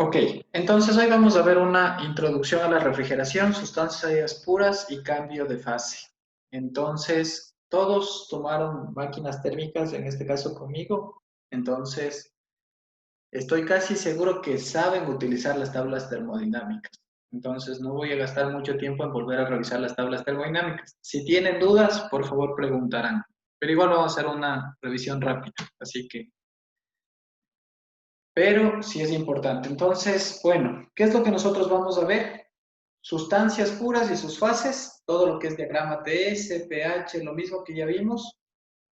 Ok, entonces hoy vamos a ver una introducción a la refrigeración, sustancias puras y cambio de fase. Entonces, todos tomaron máquinas térmicas, en este caso conmigo. Entonces, estoy casi seguro que saben utilizar las tablas termodinámicas. Entonces, no voy a gastar mucho tiempo en volver a revisar las tablas termodinámicas. Si tienen dudas, por favor preguntarán. Pero igual vamos a hacer una revisión rápida, así que pero sí es importante. Entonces, bueno, ¿qué es lo que nosotros vamos a ver? Sustancias puras y sus fases, todo lo que es diagrama TS, pH, lo mismo que ya vimos.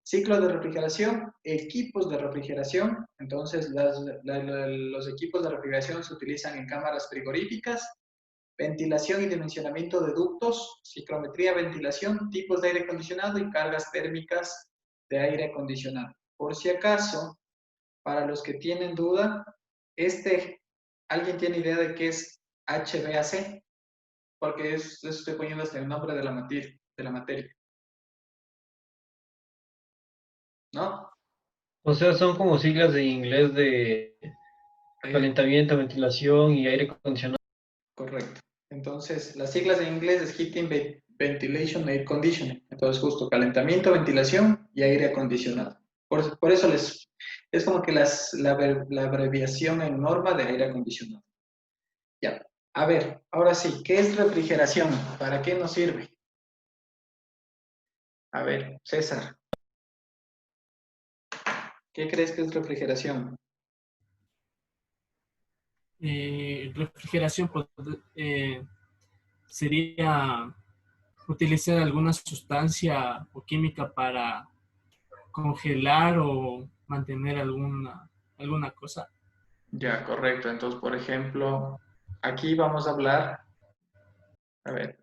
Ciclo de refrigeración, equipos de refrigeración. Entonces, los equipos de refrigeración se utilizan en cámaras frigoríficas. Ventilación y dimensionamiento de ductos, ciclometría, ventilación, tipos de aire acondicionado y cargas térmicas de aire acondicionado. Por si acaso, para los que tienen duda, ¿alguien tiene idea de qué es HVAC? Porque estoy poniendo hasta el nombre de la materia. ¿No? O sea, son como siglas de inglés de Aire, calentamiento, ventilación y aire acondicionado. correcto. Entonces, las siglas en inglés es Heating, Ventilation, Air Conditioning. Entonces, justo calentamiento, ventilación y aire acondicionado. Por eso es como que la abreviación en norma de aire acondicionado. Ya. A ver, ahora sí, ¿qué es refrigeración? ¿Para qué nos sirve? A ver, César, ¿qué crees que es refrigeración? Refrigeración sería utilizar alguna sustancia o química para congelar o mantener alguna cosa. Ya, correcto. Entonces, por ejemplo, aquí vamos a hablar, a ver,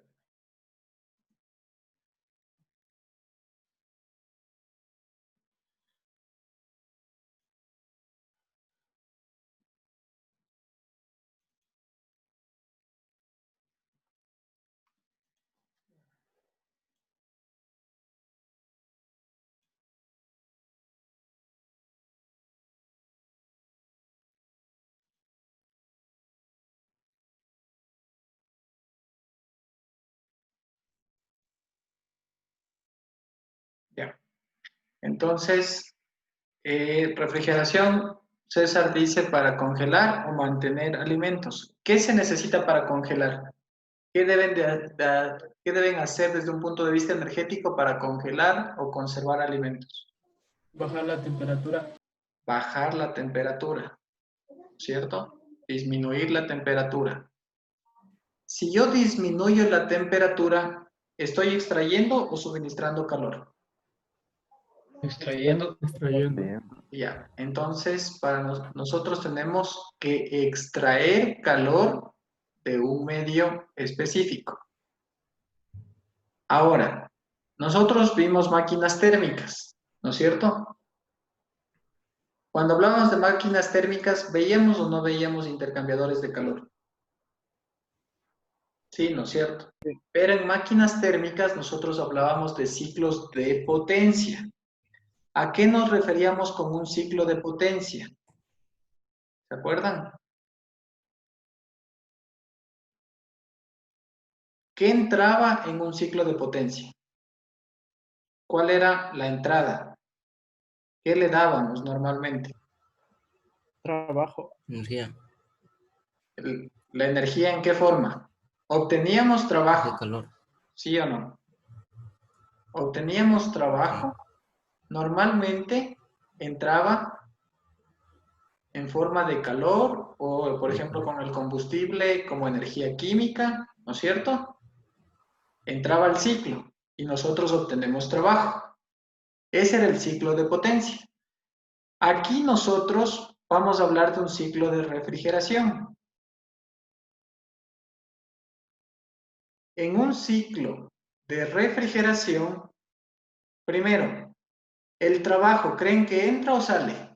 ya. Entonces, refrigeración, César dice para congelar o mantener alimentos. ¿Qué se necesita para congelar? ¿Qué qué deben hacer desde un punto de vista energético para congelar o conservar alimentos? Bajar la temperatura. Bajar la temperatura, ¿cierto? Disminuir la temperatura. Si yo disminuyo la temperatura, ¿estoy extrayendo o suministrando calor? Extrayendo. Extrayendo. Ya, entonces nosotros tenemos que extraer calor de un medio específico. Ahora, nosotros vimos máquinas térmicas, ¿no es cierto? Cuando hablamos de máquinas térmicas, ¿veíamos o no veíamos intercambiadores de calor? Sí, ¿no es cierto? Pero en máquinas térmicas nosotros hablábamos de ciclos de potencia. ¿A qué nos referíamos con un ciclo de potencia? ¿Se acuerdan? ¿Qué entraba en un ciclo de potencia? ¿Cuál era la entrada? ¿Qué le dábamos normalmente? Trabajo. Energía. ¿La energía en qué forma? ¿Obteníamos De trabajo? calor. ¿Sí o no? ¿Obteníamos Sí. trabajo? Normalmente entraba en forma de calor o, por De ejemplo, calor. con el combustible como energía química, ¿no es cierto? Entraba al ciclo y nosotros obtenemos trabajo. Ese era el ciclo de potencia. Aquí nosotros vamos a hablar de un ciclo de refrigeración. En un ciclo de refrigeración, primero, el trabajo, ¿creen que entra o sale?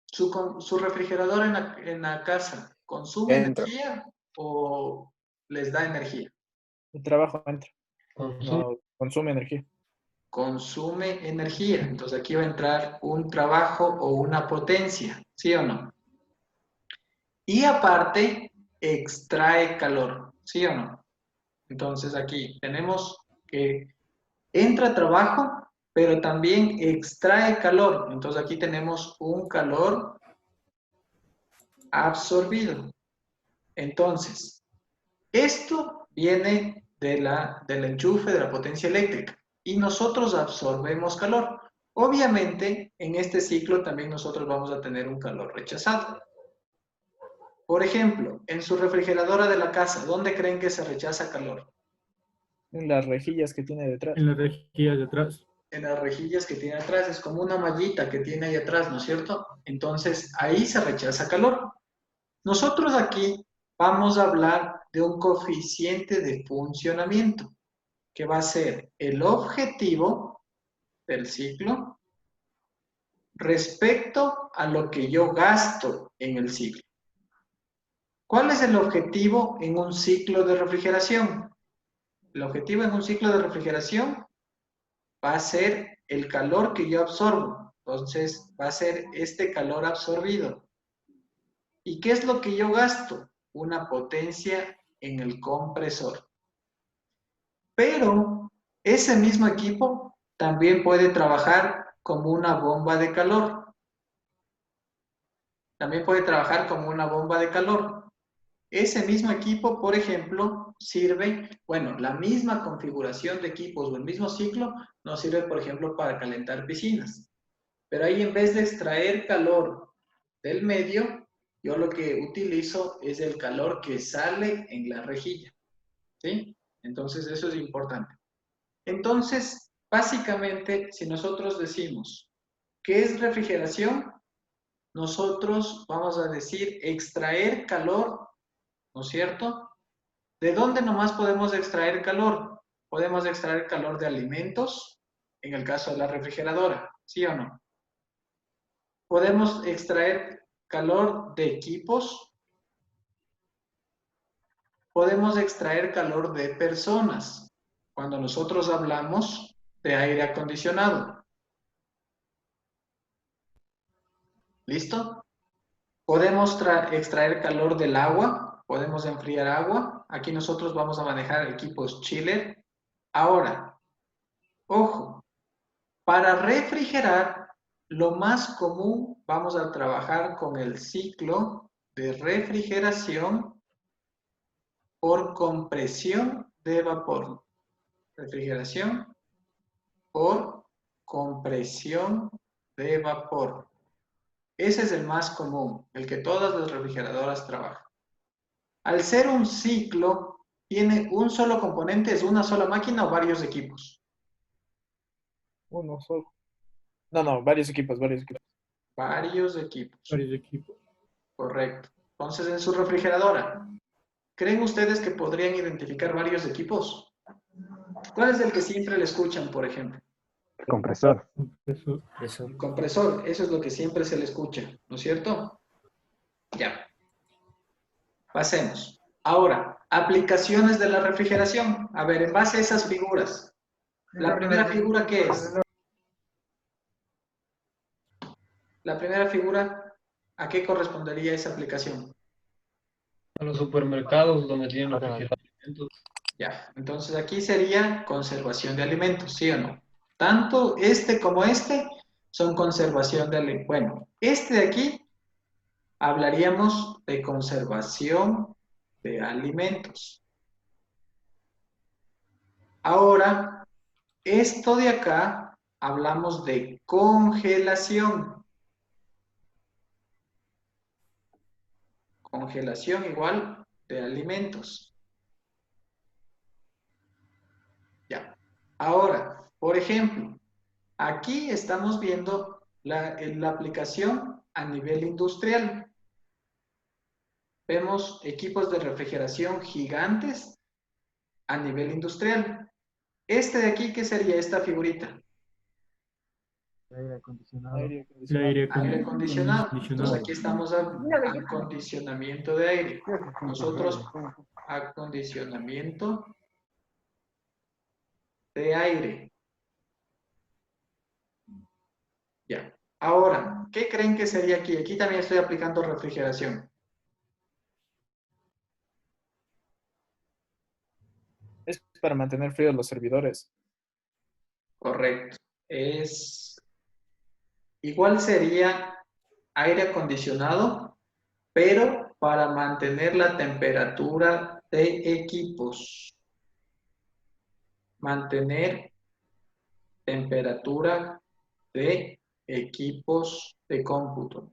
¿Su refrigerador en la casa consume Entra. energía o les da energía? El trabajo entra. Consumo. No consume energía. Consume energía. Entonces aquí va a entrar un trabajo o una potencia, ¿sí o no? Y aparte, extrae calor, ¿sí o no? Entonces aquí tenemos que entra trabajo, pero también extrae calor. Entonces aquí tenemos un calor absorbido. Entonces, esto viene del enchufe de la potencia eléctrica y nosotros absorbemos calor. Obviamente, en este ciclo también nosotros vamos a tener un calor rechazado. Por ejemplo, en su refrigeradora de la casa, ¿dónde creen que se rechaza calor? En las rejillas que tiene detrás. En las rejillas de atrás. En las rejillas que tiene atrás, es como una mallita que tiene ahí atrás, ¿no es cierto? Entonces, ahí se rechaza calor. Nosotros aquí vamos a hablar de un coeficiente de funcionamiento, que va a ser el objetivo del ciclo respecto a lo que yo gasto en el ciclo. ¿Cuál es el objetivo en un ciclo de refrigeración? El objetivo en un ciclo de refrigeración va a ser el calor que yo absorbo. Entonces, va a ser este calor absorbido. ¿Y qué es lo que yo gasto? Una potencia en el compresor. Pero ese mismo equipo también puede trabajar como una bomba de calor. También puede trabajar como una bomba de calor. Ese mismo equipo, por ejemplo, sirve, bueno, la misma configuración de equipos o el mismo ciclo nos sirve, por ejemplo, para calentar piscinas. Pero ahí en vez de extraer calor del medio, yo lo que utilizo es el calor que sale en la rejilla. ¿Sí? Entonces, eso es importante. Entonces, básicamente, si nosotros decimos, ¿qué es refrigeración? Nosotros vamos a decir extraer calor, ¿no es cierto? ¿De dónde nomás podemos extraer calor? Podemos extraer calor de alimentos, en el caso de la refrigeradora, ¿sí o no? Podemos extraer calor de equipos, podemos extraer calor de personas, cuando nosotros hablamos de aire acondicionado. ¿Listo? Podemos extraer calor del agua, podemos enfriar agua. Aquí nosotros vamos a manejar equipos chiller. Ahora, ojo, para refrigerar, lo más común, vamos a trabajar con el ciclo de refrigeración por compresión de vapor. Refrigeración por compresión de vapor. Ese es el más común, el que todas las refrigeradoras trabajan. Al ser un ciclo, tiene un solo componente, es una sola máquina o varios equipos. Uno solo. No, varios equipos, varios equipos. Varios equipos. Varios equipos. Correcto. Entonces, en su refrigeradora, ¿creen ustedes que podrían identificar varios equipos? ¿Cuál es el que siempre le escuchan, por ejemplo? Compresor. Eso. El compresor, eso es lo que siempre se le escucha, ¿no es cierto? Ya. Pasemos. Ahora, aplicaciones de la refrigeración. A ver, en base a esas figuras. La primera figura, ¿qué es? La primera figura, ¿a qué correspondería esa aplicación? A los supermercados donde tienen refrigerados alimentos. Ya, entonces aquí sería conservación de alimentos, ¿sí o no? Tanto este como este son conservación de alimentos. Bueno, este de aquí hablaríamos de conservación de alimentos. Ahora, esto de acá hablamos de congelación. Congelación igual de alimentos. Ya. Ahora, por ejemplo, aquí estamos viendo la aplicación a nivel industrial. Vemos equipos de refrigeración gigantes a nivel industrial. Este de aquí, ¿qué sería esta figurita? Aire acondicionado. Aire El aire acondicionado. Entonces acondicionado. aquí estamos a acondicionamiento de aire. Nosotros, acondicionamiento de aire. Ya. Ahora, ¿qué creen que sería aquí? Aquí también estoy aplicando refrigeración. para mantener fríos los servidores. Correcto. Igual sería aire acondicionado, pero para mantener la temperatura de equipos. Mantener temperatura de equipos de cómputo.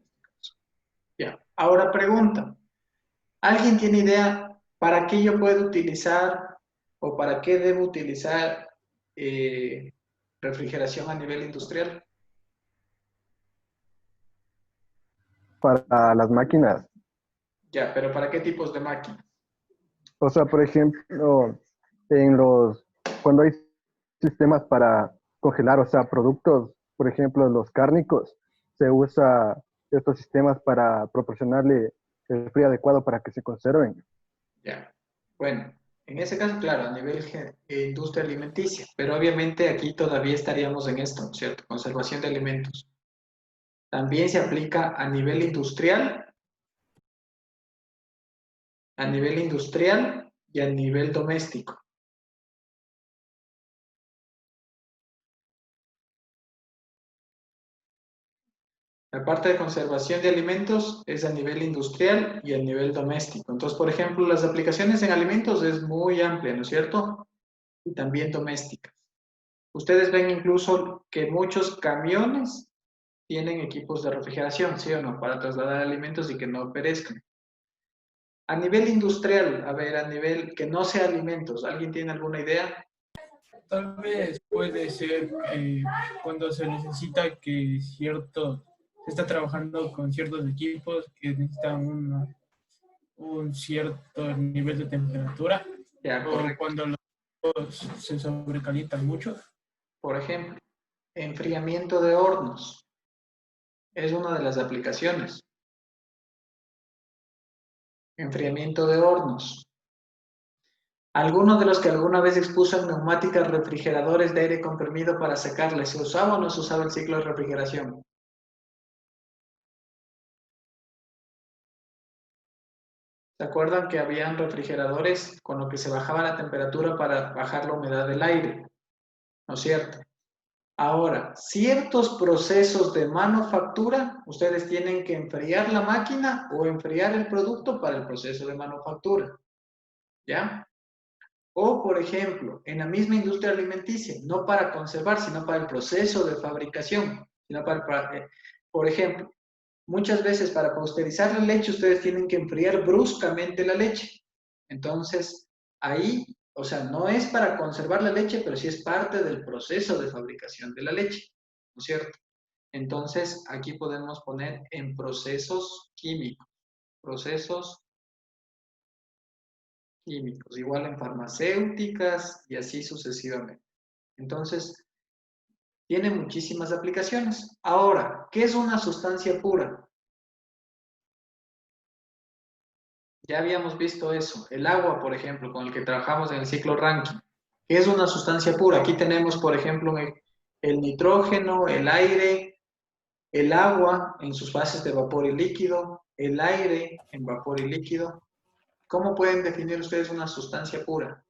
Ya. Ahora pregunta. ¿Alguien tiene idea para qué yo puedo utilizar o para qué debo utilizar refrigeración a nivel industrial? Para las máquinas. Ya, pero ¿para qué tipos de máquinas? O sea, por ejemplo, cuando hay sistemas para congelar, o sea, productos, por ejemplo, los cárnicos, se usa estos sistemas para proporcionarle el frío adecuado para que se conserven. Ya. Bueno, en ese caso, claro, a nivel industria alimenticia, pero obviamente aquí todavía estaríamos en esto, ¿no es cierto? Conservación de alimentos. También se aplica a nivel industrial y a nivel doméstico. La parte de conservación de alimentos es a nivel industrial y a nivel doméstico. Entonces, por ejemplo, las aplicaciones en alimentos es muy amplia, ¿no es cierto? Y también domésticas. Ustedes ven incluso que muchos camiones tienen equipos de refrigeración, ¿sí o no? Para trasladar alimentos y que no perezcan. A nivel industrial, a ver, a nivel que no sea alimentos, ¿alguien tiene alguna idea? Tal vez puede ser cuando se necesita que se está trabajando con ciertos equipos que necesitan un cierto nivel de temperatura, Ya, o correcto. cuando los equipos se sobrecalientan mucho. Por ejemplo, enfriamiento de hornos es una de las aplicaciones. Enfriamiento de hornos. ¿Alguno de los que alguna vez expuso neumáticas refrigeradores de aire comprimido para secarles, se usaba o no se usaba el ciclo de refrigeración? ¿Se acuerdan que habían refrigeradores con lo que se bajaba la temperatura para bajar la humedad del aire? ¿No es cierto? Ahora, ciertos procesos de manufactura, ustedes tienen que enfriar la máquina o enfriar el producto para el proceso de manufactura. ¿Ya? O, por ejemplo, en la misma industria alimenticia, no para conservar, sino para el proceso de fabricación. Por ejemplo, muchas veces para pasteurizar la leche, ustedes tienen que enfriar bruscamente la leche. Entonces, ahí, o sea, no es para conservar la leche, pero sí es parte del proceso de fabricación de la leche, ¿no es cierto? Entonces, aquí podemos poner en procesos químicos, igual en farmacéuticas y así sucesivamente. Entonces, tiene muchísimas aplicaciones. Ahora, ¿qué es una sustancia pura? Ya habíamos visto eso. El agua, por ejemplo, con el que trabajamos en el ciclo Rankine. ¿Qué es una sustancia pura? Aquí tenemos, por ejemplo, el nitrógeno, el aire, el agua en sus fases de vapor y líquido, el aire en vapor y líquido. ¿Cómo pueden definir ustedes una sustancia pura?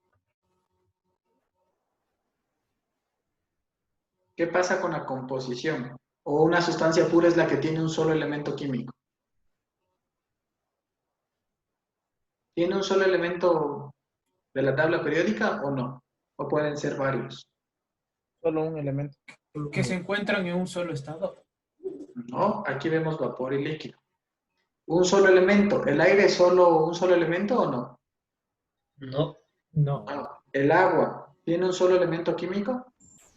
¿Qué pasa con la composición? ¿O una sustancia pura es la que tiene un solo elemento químico? ¿Tiene un solo elemento de la tabla periódica o no? ¿O pueden ser varios? Solo un elemento. Que se encuentran en un solo estado. No, aquí vemos vapor y líquido. Un solo elemento. ¿El aire es solo un solo elemento o no? No. No, ¿El agua tiene un solo elemento químico?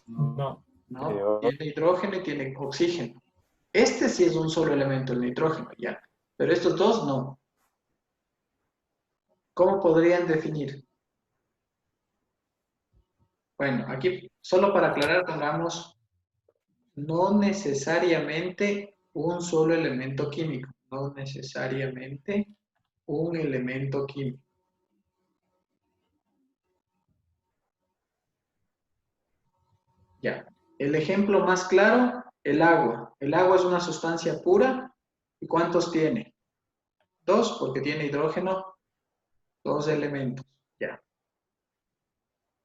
no. No, tiene hidrógeno y tiene oxígeno. Este sí es un solo elemento, el nitrógeno, ya. Pero estos dos no. ¿Cómo podrían definir? Bueno, aquí solo para aclarar, pongamos no necesariamente un solo elemento químico, no necesariamente un elemento químico. Ya. El ejemplo más claro, el agua. El agua es una sustancia pura. ¿Y cuántos tiene? Dos, porque tiene hidrógeno, dos elementos. Ya.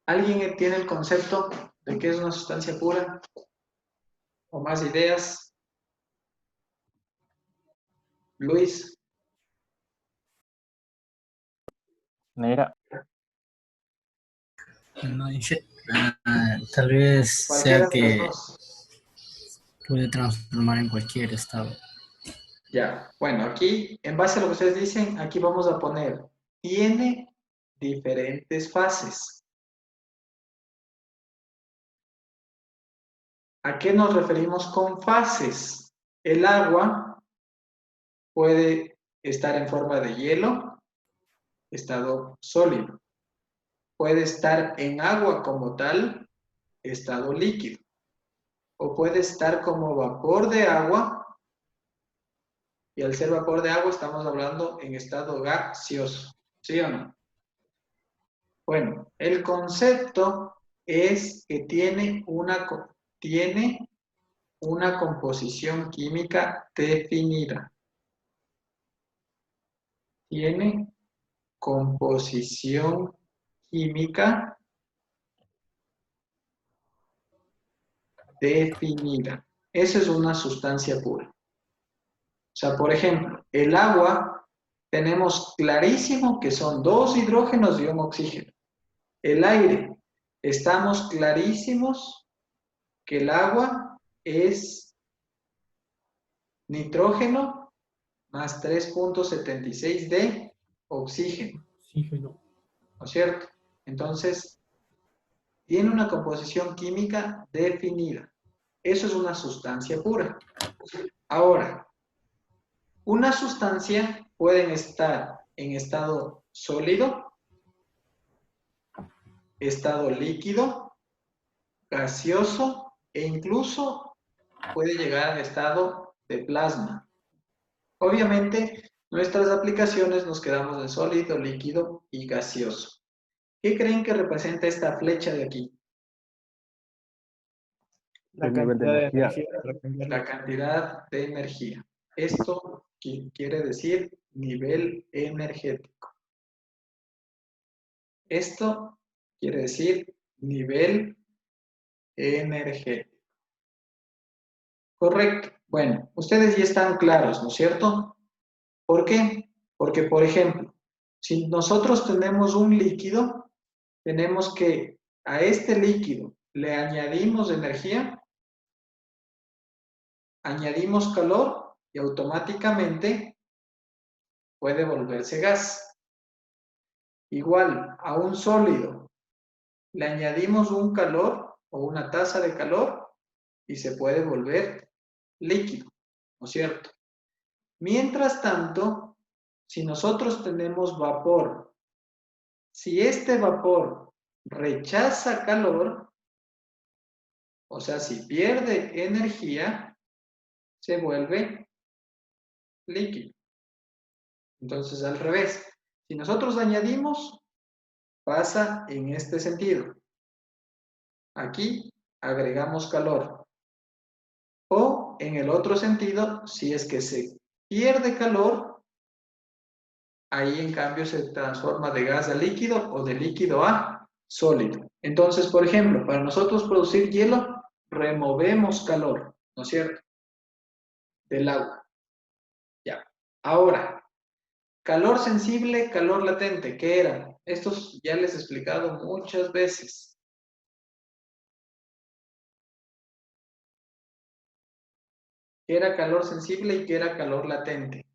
¿Alguien tiene el concepto de qué es una sustancia pura? ¿O más ideas? Luis, Mira, No, tal vez cualquiera sea de las que dos. puede transformar en cualquier estado. Ya, bueno, aquí, en base a lo que ustedes dicen, aquí vamos a poner, tiene diferentes fases. ¿A qué nos referimos con fases? El agua puede estar en forma de hielo, estado sólido. Puede estar en agua como tal, estado líquido. O puede estar como vapor de agua, y al ser vapor de agua estamos hablando en estado gaseoso. ¿Sí o no? Bueno, el concepto es que tiene una composición química definida. Tiene composición química definida. Eso es una sustancia pura. O sea, por ejemplo, el agua tenemos clarísimo que son 2 hidrógenos y un oxígeno. El aire, estamos clarísimos que el agua es nitrógeno más 3.76 de oxígeno, Oxígeno. ¿no es cierto? Entonces, tiene una composición química definida. Eso es una sustancia pura. Ahora, una sustancia puede estar en estado sólido, estado líquido, gaseoso e incluso puede llegar al estado de plasma. Obviamente, nuestras aplicaciones nos quedamos en sólido, líquido y gaseoso. ¿Qué creen que representa esta flecha de aquí? La El nivel de cantidad de energía. energía para cambiarlo. La cantidad de energía. Esto quiere decir nivel energético. Esto quiere decir nivel energético. Correcto. Bueno, ustedes ya están claros, ¿no es cierto? ¿Por qué? Porque, por ejemplo, si nosotros tenemos un líquido, tenemos que a este líquido le añadimos energía, añadimos calor y automáticamente puede volverse gas. Igual, a un sólido le añadimos un calor o una tasa de calor y se puede volver líquido, ¿no es cierto? Mientras tanto, si nosotros tenemos vapor, si este vapor rechaza calor, o sea, si pierde energía, se vuelve líquido. Entonces, al revés, si nosotros añadimos, pasa en este sentido. Aquí agregamos calor. O en el otro sentido, si es que se pierde calor, ahí en cambio se transforma de gas a líquido o de líquido a sólido. Entonces, por ejemplo, para nosotros producir hielo, removemos calor, ¿no es cierto? Del agua. Ya. Ahora, calor sensible, calor latente, ¿qué era? Estos ya les he explicado muchas veces. ¿Qué era calor sensible y qué era calor latente?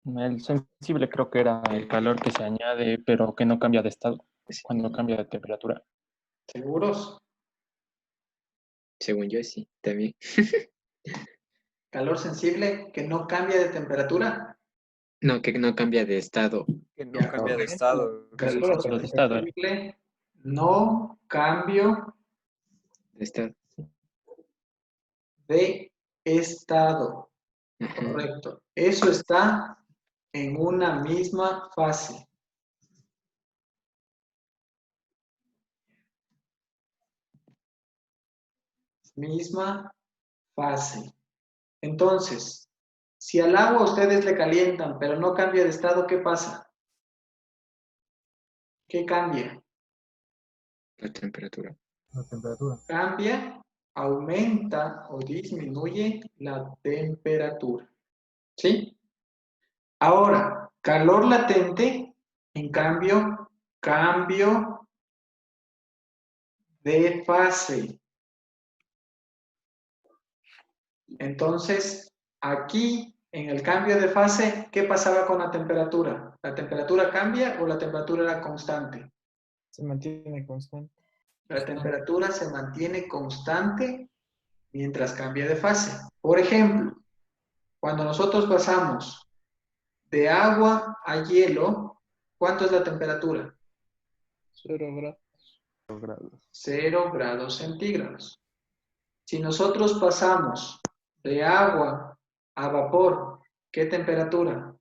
el sensible creo que era el calor que se añade, pero que no cambia de estado cuando cambia de temperatura. ¿Seguros? Según yo, sí, también. Calor sensible que no cambia de temperatura. No, que no cambia de estado. Que no Ya, cambia de correcto. estado. Calor Solo de estado. sensible, no cambio De estado. de estado. Ajá. Correcto. Eso está en una misma fase. Misma fase. Entonces, si al agua ustedes le calientan, pero no cambia de estado, ¿qué pasa? ¿Qué cambia? La temperatura. La temperatura. Cambia, aumenta o disminuye la temperatura. ¿Sí? Ahora, calor latente, en cambio, cambio de fase. Entonces, aquí, en el cambio de fase, ¿qué pasaba con la temperatura? ¿La temperatura cambia o la temperatura era constante? Se mantiene constante. La temperatura se mantiene constante mientras cambia de fase. Por ejemplo, cuando nosotros pasamos de agua a hielo, ¿cuánto es la temperatura? 0 grados. 0 grados centígrados. Si nosotros pasamos de agua a vapor, ¿qué temperatura?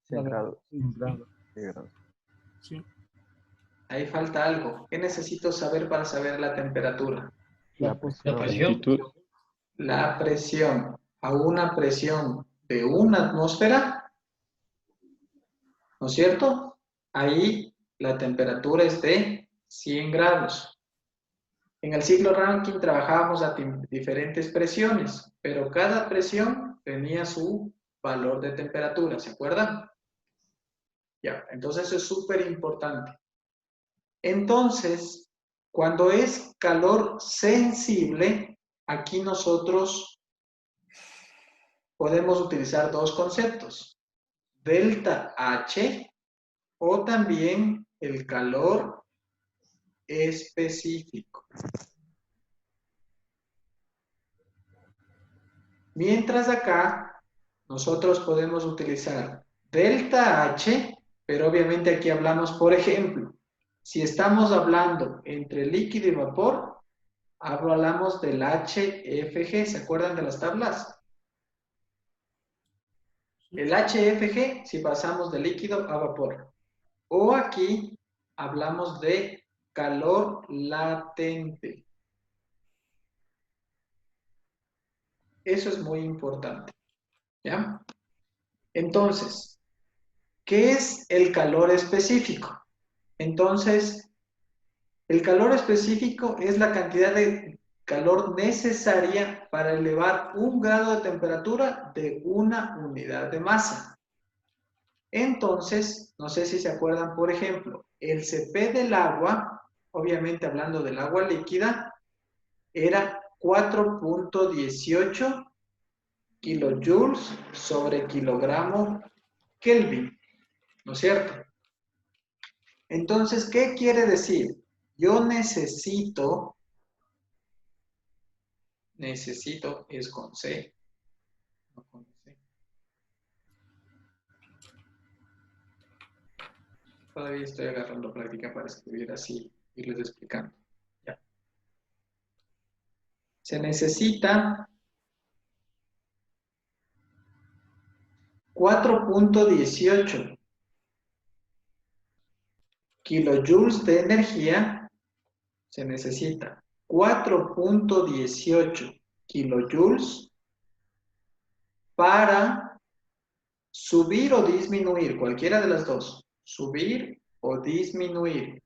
100 grados. 100 grados. 100 grados. Sí. Ahí falta algo. ¿Qué necesito saber para saber la temperatura? La La presión. presión. Altitud. La presión. A una presión de una atmósfera, ¿no es cierto? Ahí la temperatura es de 100 grados. En el ciclo Rankine trabajábamos a diferentes presiones, pero cada presión tenía su valor de temperatura, ¿se acuerdan? Ya, entonces eso es súper importante. Entonces, cuando es calor sensible, aquí nosotros podemos utilizar dos conceptos, delta H o también el calor específico. Mientras acá nosotros podemos utilizar delta H, pero obviamente aquí hablamos, por ejemplo, si estamos hablando entre líquido y vapor, hablamos del HFG, ¿se acuerdan de las tablas? El HFG si pasamos de líquido a vapor. O aquí hablamos de calor latente. Eso es muy importante. ¿Ya? Entonces, ¿qué es el calor específico? Entonces, el calor específico es la cantidad de calor necesaria para elevar 1 grado de temperatura de una unidad de masa. Entonces, no sé si se acuerdan, por ejemplo, el CP del agua, obviamente hablando del agua líquida, era 4.18 kilojoules sobre kilogramo Kelvin, ¿no es cierto? Entonces, ¿qué quiere decir? Yo necesito es con C, no con C. Todavía estoy agarrando práctica para escribir así, irles explicando. Ya. Se necesita 4.18 kilojoules de energía, se necesita 4.18 kilojoules para subir o disminuir, cualquiera de las dos, subir o disminuir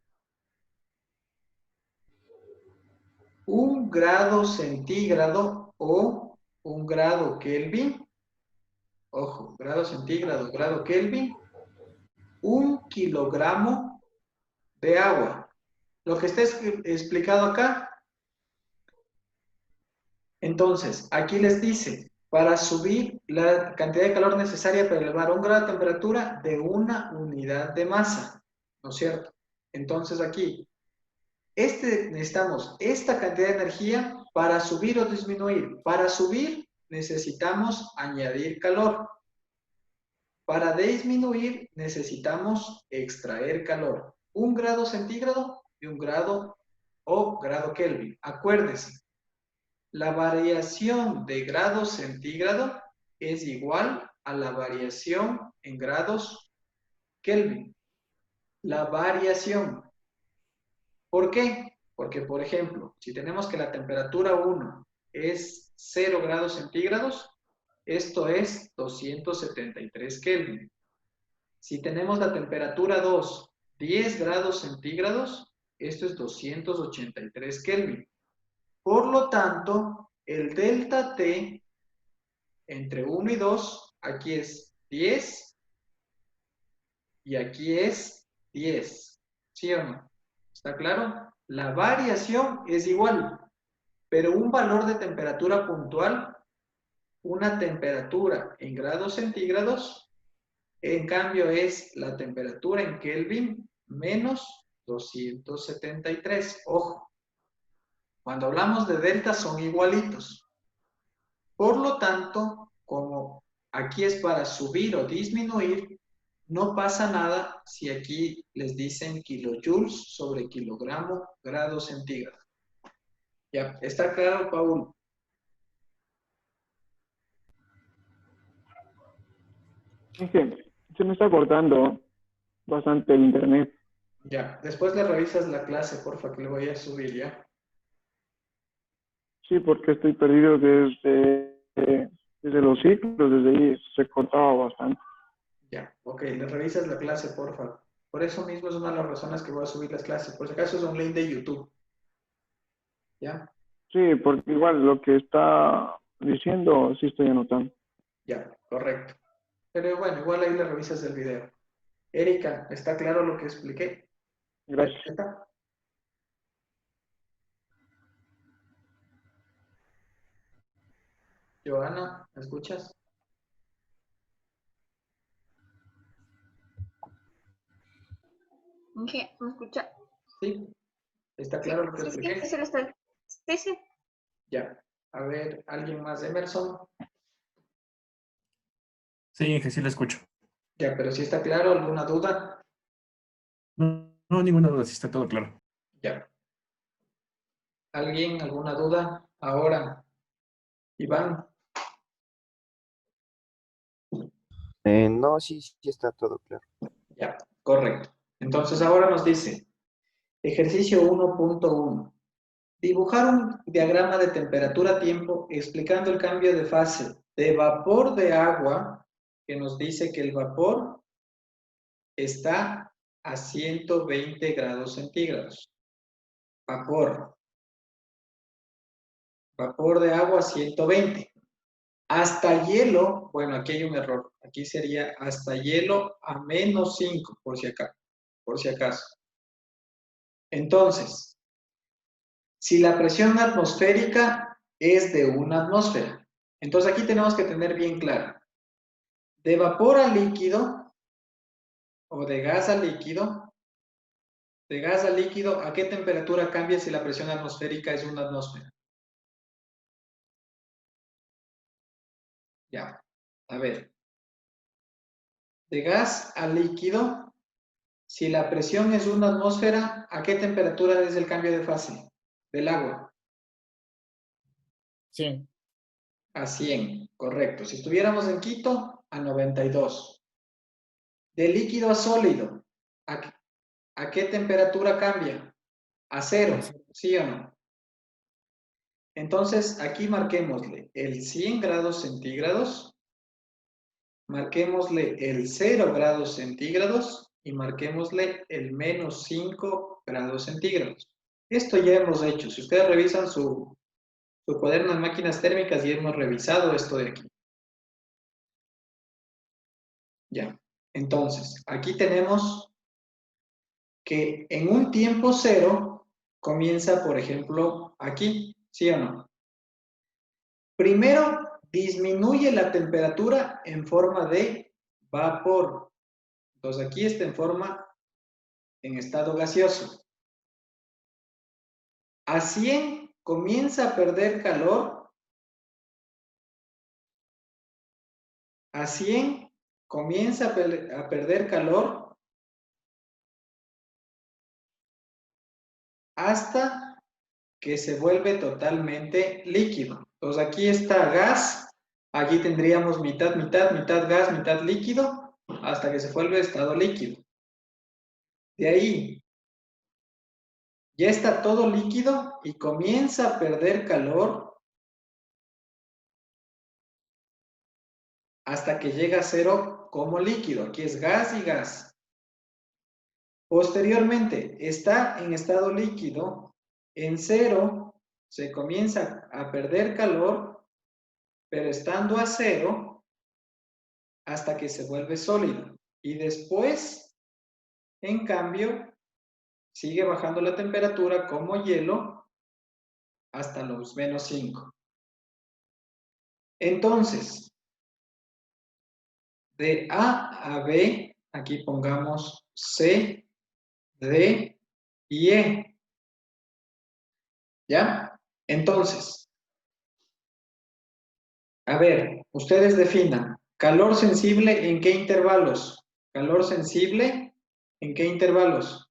1 grado centígrado o 1 grado Kelvin, ojo, grado centígrado, grado Kelvin, 1 kilogramo de agua. Lo que está explicado acá. Entonces, aquí les dice, para subir la cantidad de calor necesaria para elevar 1 grado de temperatura de una unidad de masa, ¿no es cierto? Entonces aquí, necesitamos esta cantidad de energía para subir o disminuir. Para subir necesitamos añadir calor. Para disminuir necesitamos extraer calor. 1 grado centígrado y 1 grado o grado Kelvin. Acuérdense, la variación de grado centígrado es igual a la variación en grados Kelvin. La variación. ¿Por qué? Porque, por ejemplo, si tenemos que la temperatura 1 es 0 grados centígrados, esto es 273 Kelvin. Si tenemos la temperatura 2 10 grados centígrados, esto es 283 Kelvin. Por lo tanto, el delta T entre 1 y 2, aquí es 10 y aquí es 10. ¿Sí o no? ¿Está claro? La variación es igual, pero un valor de temperatura puntual, una temperatura en grados centígrados, en cambio es la temperatura en Kelvin menos 273. Ojo, cuando hablamos de delta son igualitos. Por lo tanto, como aquí es para subir o disminuir, no pasa nada si aquí les dicen kilojoules sobre kilogramo grado centígrado. ¿Ya? ¿Está claro, Paul? Es que se me está cortando bastante el internet. Ya. Después le revisas la clase, porfa, que le voy a subir, ¿ya? Sí, porque estoy perdido desde los ciclos, desde ahí se cortaba bastante. Ya. Ok, le revisas la clase, porfa. Por eso mismo es una de las razones que voy a subir las clases. Por si acaso es un link de YouTube. ¿Ya? Sí, porque igual lo que está diciendo sí estoy anotando. Ya, correcto. Pero bueno, igual ahí le revisas el video. Erika, ¿está claro lo que expliqué? Gracias. ¿Está? Joana, ¿me escuchas? ¿Qué? ¿Me escucha? Sí. ¿Está Sí, claro lo que sí, expliqué? sí, lo estoy. Sí, sí. Ya. A ver, ¿alguien más? Emerson. Sí, que sí la escucho. Ya, pero si está claro, ¿alguna duda? No, no, ninguna duda, sí está todo claro. Ya. ¿Alguien? ¿Alguna duda? Ahora, Iván. No, sí, sí está todo claro. Ya, correcto. Entonces ahora nos dice, ejercicio 1.1. Dibujar un diagrama de temperatura-tiempo explicando el cambio de fase de vapor de agua, que nos dice que el vapor está a 120 grados centígrados. Vapor. Vapor de agua a 120. Hasta hielo, bueno, aquí hay un error. Aquí sería hasta hielo a menos 5, por si acaso. Entonces, si la presión atmosférica es de una atmósfera, entonces aquí tenemos que tener bien claro. De vapor a líquido, o de gas a líquido, ¿a qué temperatura cambia si la presión atmosférica es una atmósfera? Ya, a ver. De gas a líquido, si la presión es una atmósfera, ¿a qué temperatura es el cambio de fase del agua? 100. A 100, correcto. Si estuviéramos en Quito, a 92. De líquido a sólido, ¿a qué temperatura cambia? A 0, ¿sí o no? Entonces, aquí marquémosle el 100 grados centígrados, marquémosle el 0 grados centígrados y marquémosle el menos 5 grados centígrados. Esto ya hemos hecho. Si ustedes revisan su cuaderno de máquinas térmicas, ya hemos revisado esto de aquí. Ya. Entonces, aquí tenemos que en un tiempo cero comienza, por ejemplo, aquí, ¿sí o no? Primero, disminuye la temperatura en forma de vapor. Entonces, aquí está en estado gaseoso. A 100 comienza a perder calor. A 100 comienza a perder calor hasta que se vuelve totalmente líquido. Entonces aquí está gas, aquí tendríamos mitad, mitad, mitad gas, mitad líquido, hasta que se vuelve estado líquido. De ahí ya está todo líquido y comienza a perder calor hasta que llega a cero como líquido. Aquí es gas y gas. Posteriormente, está en estado líquido, en 0 se comienza a perder calor, pero estando a 0 hasta que se vuelve sólido. Y después, en cambio, sigue bajando la temperatura como hielo hasta los -5. Entonces, de A a B, aquí pongamos C, D y E. ¿Ya? Entonces, a ver, ustedes definan. Calor sensible, ¿en qué intervalos? Calor sensible, ¿en qué intervalos?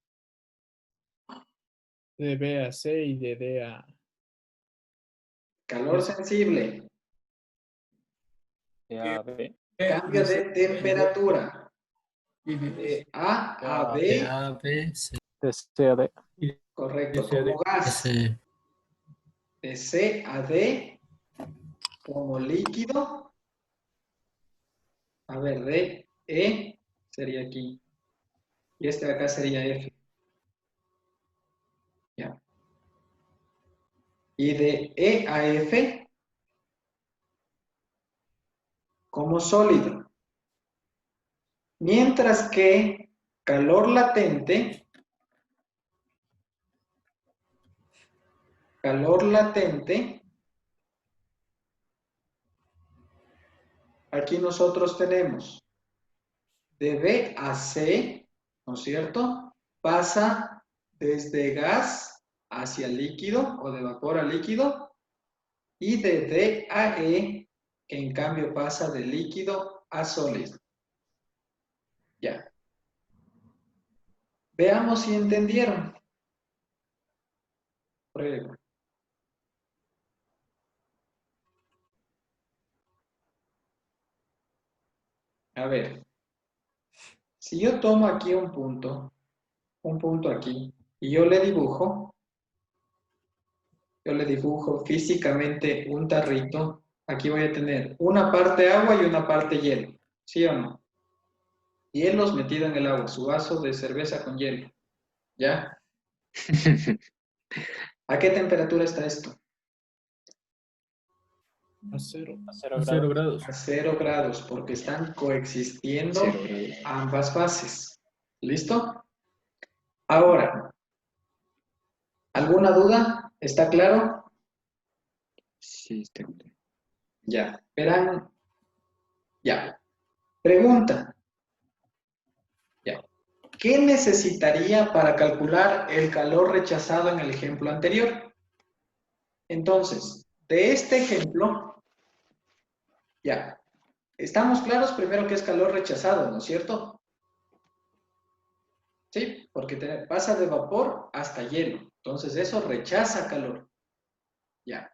De B a C y de D a... Calor sensible. A, B. Cambio de temperatura. De A a De B. A, B, C. De C a D. Correcto, como gas. S. De C a D, como líquido. A ver, de E sería aquí. Y este de acá sería F. Ya. Y de E a F, como sólido. Mientras que calor latente, aquí nosotros tenemos de B a C, ¿no es cierto? Pasa desde gas hacia líquido o de vapor a líquido, y de D a E, que en cambio pasa de líquido a sólido. Ya. Veamos si entendieron. Prueba. A ver, si yo tomo aquí un punto aquí, y yo le dibujo físicamente un tarrito, aquí voy a tener una parte agua y una parte hielo, ¿sí o no? Hielos metido en el agua, su vaso de cerveza con hielo, ¿ya? ¿A qué temperatura está esto? A 0. A 0 grados. A 0 grados, porque están coexistiendo 0 grados. ambas fases. ¿Listo? Ahora, ¿alguna duda? ¿Está claro? Sí, está claro. Ya, verán. Ya. Pregunta. Ya. ¿Qué necesitaría para calcular el calor rechazado en el ejemplo anterior? Entonces, de este ejemplo, ya, estamos claros primero que es calor rechazado, ¿no es cierto? Sí, porque pasa de vapor hasta hielo. Entonces, eso rechaza calor. Ya.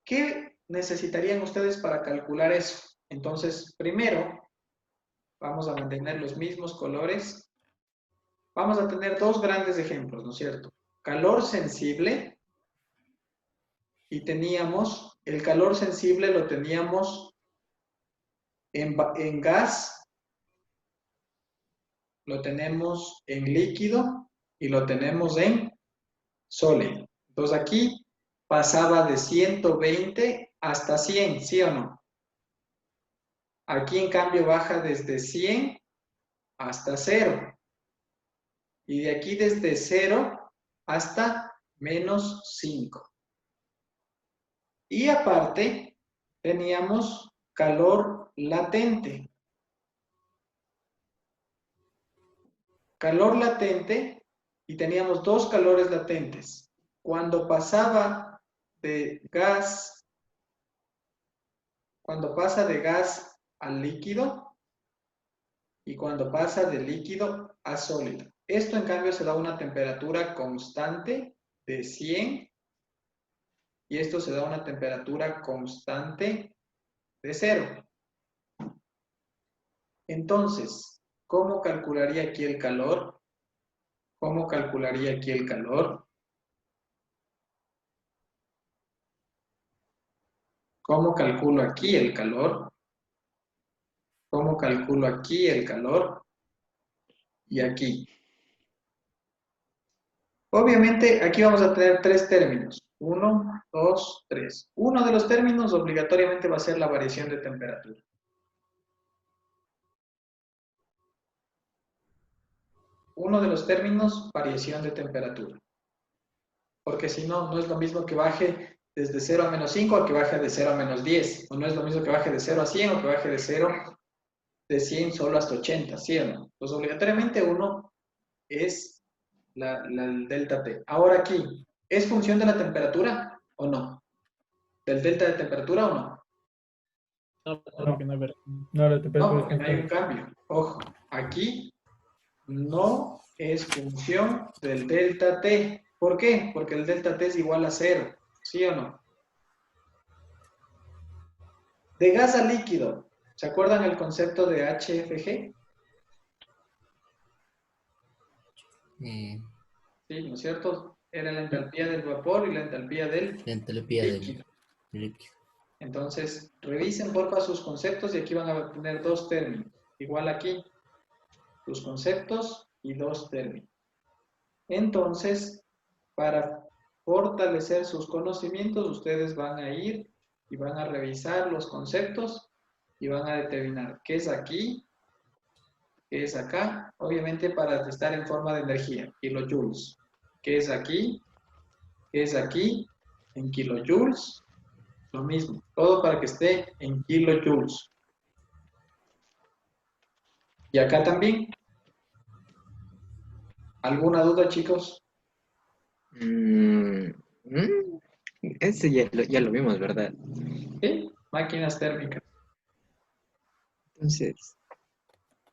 ¿Qué necesitarían ustedes para calcular eso? Entonces, primero, vamos a mantener los mismos colores. Vamos a tener dos grandes ejemplos, ¿no es cierto? Calor sensible, y teníamos, el calor sensible lo teníamos en gas, lo tenemos en líquido y lo tenemos en sólido. Entonces aquí pasaba de 120 hasta 100, ¿sí o no? Aquí en cambio baja desde 100 hasta 0. Y de aquí desde 0 hasta -5. Y aparte teníamos calor latente. Calor latente, y teníamos dos calores latentes. Cuando pasaba de gas, cuando pasa de gas al líquido, y cuando pasa de líquido a sólido. Esto en cambio se da a una temperatura constante de 100, y esto se da a una temperatura constante de 0. Entonces, ¿cómo calcularía aquí el calor? ¿Cómo calcularía aquí el calor? ¿Cómo calculo aquí el calor? ¿Cómo calculo aquí el calor? y aquí. Obviamente, aquí vamos a tener tres términos. 1, 2, 3. Uno de los términos obligatoriamente va a ser la variación de temperatura. Uno de los términos, variación de temperatura. Porque si no, no es lo mismo que baje desde 0 a menos 5 a que baje de 0 a menos 10. O no es lo mismo que baje de 0 a 100 o que baje de 100 solo hasta 80, ¿sí o no? Pues obligatoriamente uno es el delta T. Ahora aquí, ¿es función de la temperatura o no? ¿Del delta de temperatura o no? No, porque no, no, la temperatura No, es porque no hay un constante. cambio. Ojo, aquí no es función del delta T. ¿Por qué? Porque el delta T es igual a 0, ¿sí o no? De gas a líquido, ¿se acuerdan el concepto de HFG? Sí, ¿no es cierto? Era la entalpía del vapor y la entalpía del La entropía líquido. del líquido. Entonces, revisen porfa sus conceptos y aquí van a tener dos términos. Igual aquí, sus conceptos y dos términos. Entonces, para fortalecer sus conocimientos, ustedes van a ir y van a revisar los conceptos y van a determinar qué es aquí, qué es acá, obviamente para estar en forma de energía, kilojoules. ¿Qué es aquí? ¿Qué es aquí? En kilojoules. Lo mismo, todo para que esté en kilojoules. Y acá también. ¿Alguna duda, chicos? Ese ya lo vimos, ¿verdad? ¿Sí? Máquinas térmicas. Entonces,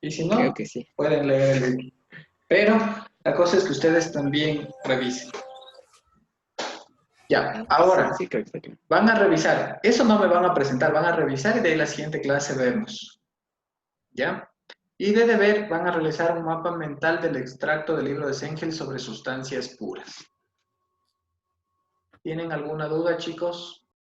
Y si creo no, que sí. pueden leer el libro. Pero la cosa es que ustedes también revisen. Ya, ahora, Sí, creo que está claro. van a revisar. Eso no me van a presentar, van a revisar y de ahí la siguiente clase vemos. ¿Ya? Y de deber van a realizar un mapa mental del extracto del libro de Sengel sobre sustancias puras. ¿Tienen alguna duda, chicos?